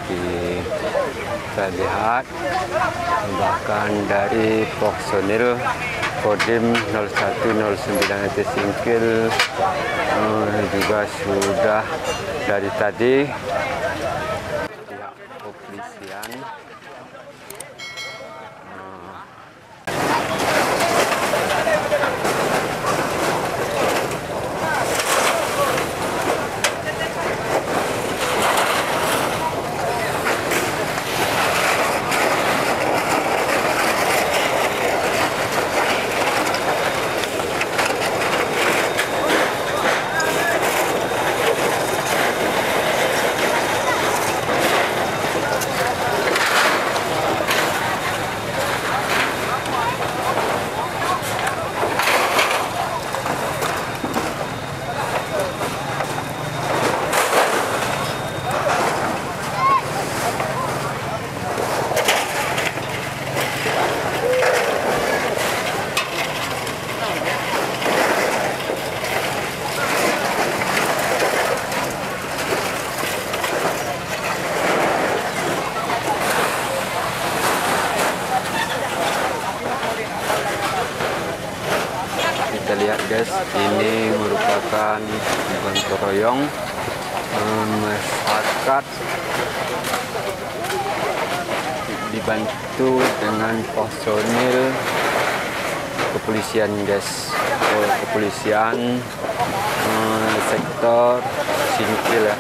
kita lihat bahkan dari personil Kodim 0109 AT Singkil juga sudah dari tadi pihak kepolisian kita lihat guys, ini merupakan gotong royong masyarakat dibantu dengan personil kepolisian guys, kepolisian sektor Singkil ya.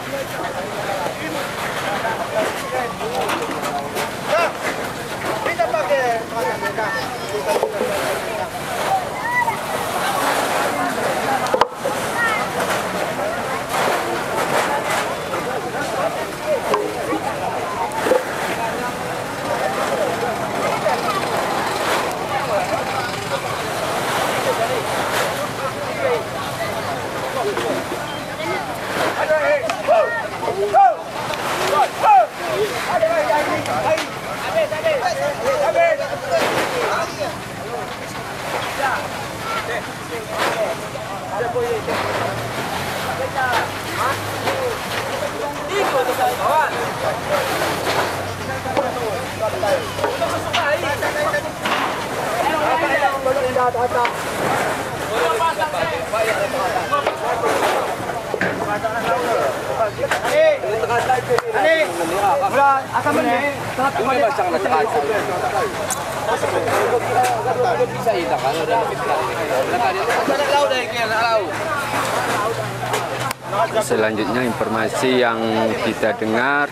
Selanjutnya informasi yang kita dengar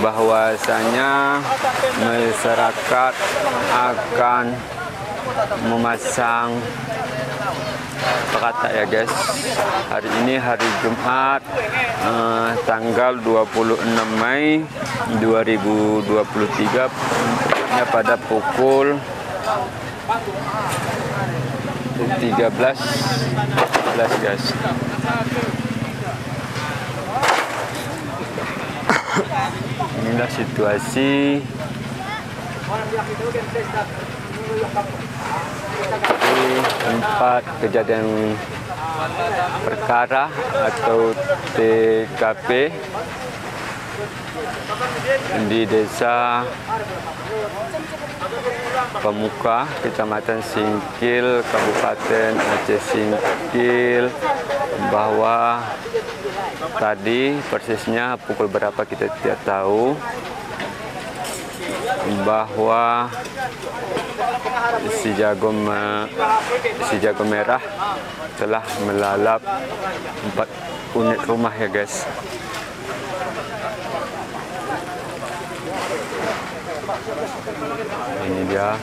bahwasanya masyarakat akan memasang perata ya guys. Hari ini hari Jumat tanggal 26 Mei 2023 pada pukul 13.11 guys. Inilah situasi di tempat kejadian perkara atau TKP di Desa Pemuka, Kecamatan Singkil, Kabupaten Aceh Singkil, bahwa tadi persisnya pukul berapa kita tidak tahu, bahwa si jago merah telah melalap 4 unit rumah ya guys. Ini dia.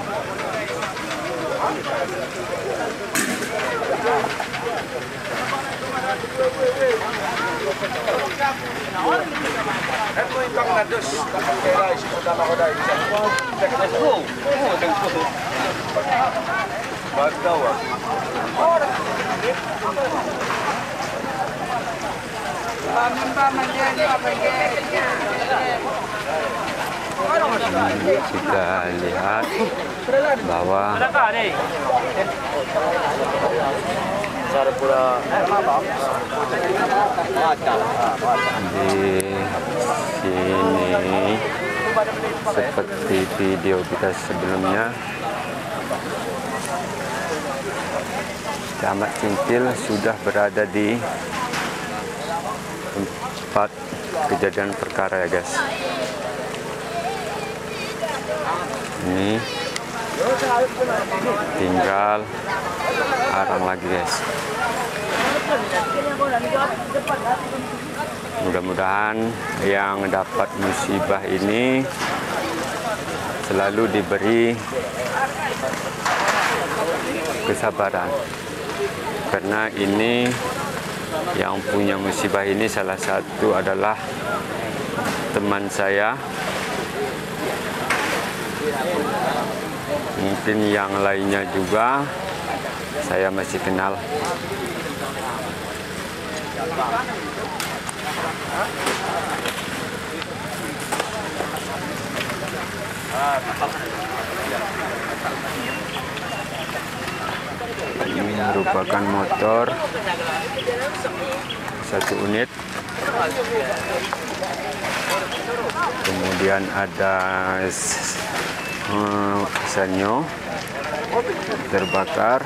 Kita lihat bahwa di sini seperti video kita sebelumnya. Camat Cintil sudah berada di tempat kejadian perkara ya guys. Ini tinggal arang lagi guys. Mudah-mudahan yang dapat musibah ini selalu diberi kesabaran, karena ini yang punya musibah ini salah satu adalah teman saya. Mungkin yang lainnya juga saya masih kenal. Ini merupakan motor satu unit. Kemudian ada Sanyo terbakar.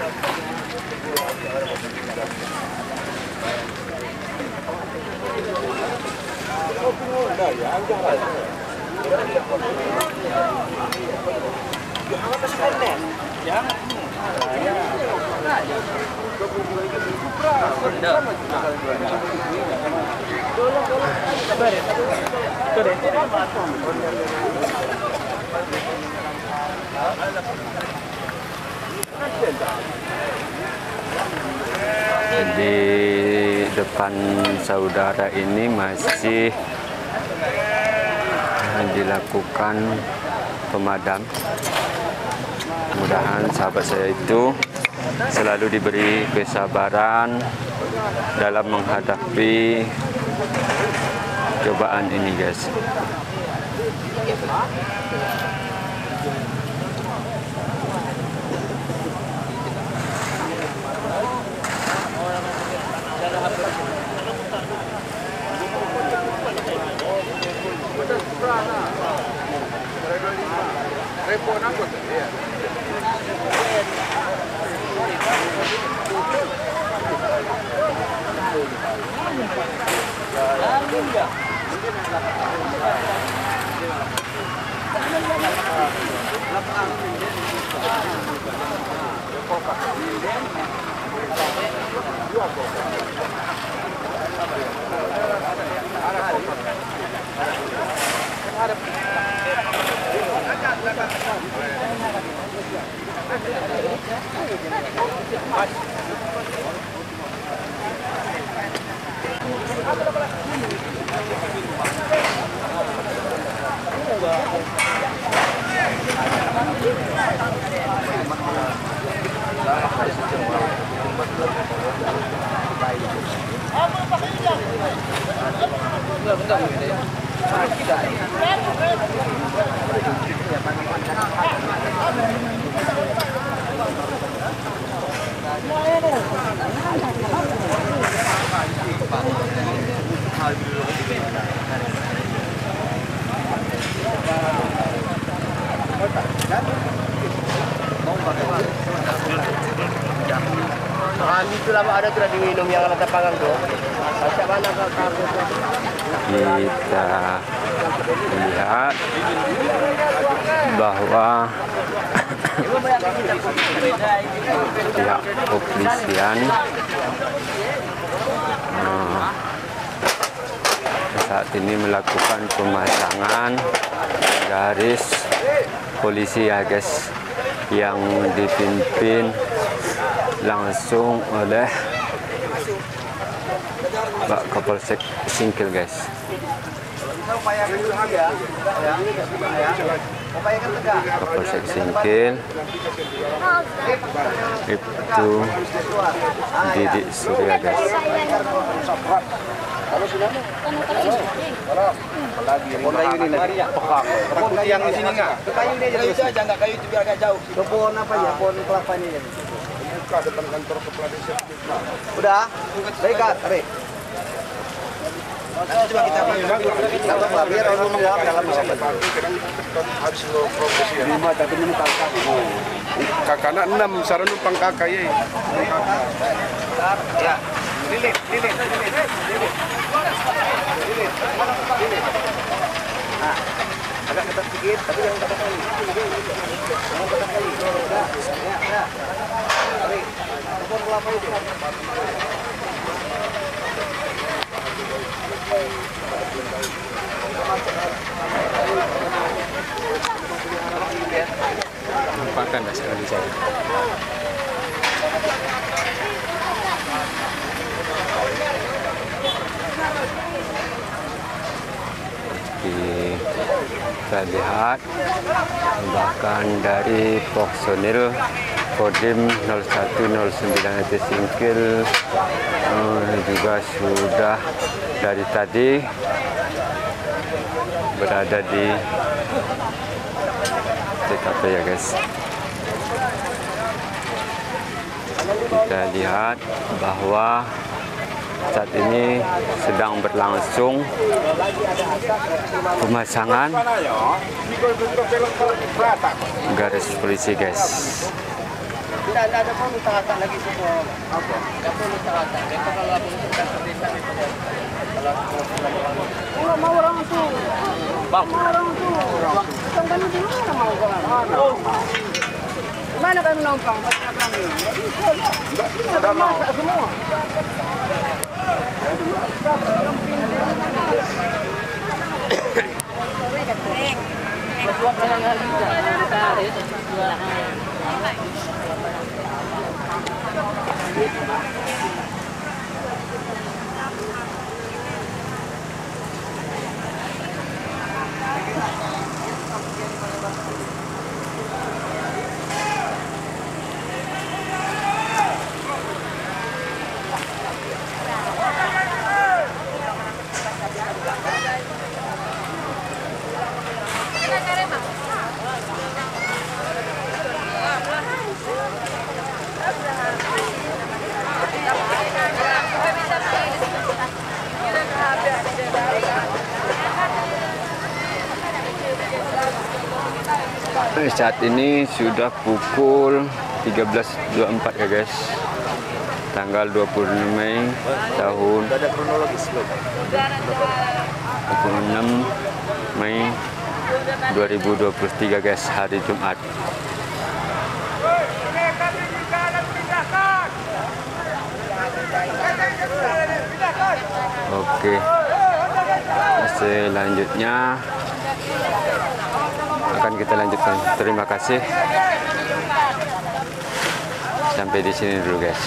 Di depan saudara ini masih dilakukan pemadam. Mudah-mudahan sahabat saya itu selalu diberi kesabaran dalam menghadapi cobaan ini guys. Itu lama ada sudah diminum yang ada panggang tuh. Macam mana Kita lihat bahwa pihak kepolisian saat ini melakukan pemasangan garis polisi ya guys, yang dipimpin langsung oleh Pak Kapolsek Singkil guys. Kapolsek Singkil itu Didik Surya guys. yang di sini nggak? Kayu aja nggak, kayu itu biar agak jauh. Pohon apa ya? Pohon kelapa ini. Buka depan kantor kepala desa. Udah, baik Kak, Nanti coba kita biar orang menjawab dalam harus lo progresi ya. 5 tapi ini kakak. Kakaknya 6 saran numpang kakak ya. Ya. Lilit. Nah, agak ketat sedikit, tapi jangan ketat kali. Jangan ketat kali. Ya. Tarik. Telepon kelapa itu. Nampakkan dah sekali saya. Kita lihat bahkan dari personil Kodim 0109 itu Singkil juga sudah dari tadi berada di TKP ya guys. Kita lihat bahwa saat ini sedang berlangsung pemasangan garis polisi guys. Tidak ada pun utara lagi semua. Apa? Tidak pun utara. Itu kalau aku sudah terdesak itu. Kalau mau orang itu. Bang. Mau orang itu. Kan kami di mana mau orang? Mana kami numpang? Tidak mau. Semua. Saat ini sudah pukul 13.24 ya guys, tanggal 26 Mei tahun 26 Mei 2023 guys, hari Jumat. Oke, selanjutnya akan kita lanjutkan. Terima kasih. Sampai di sini dulu guys.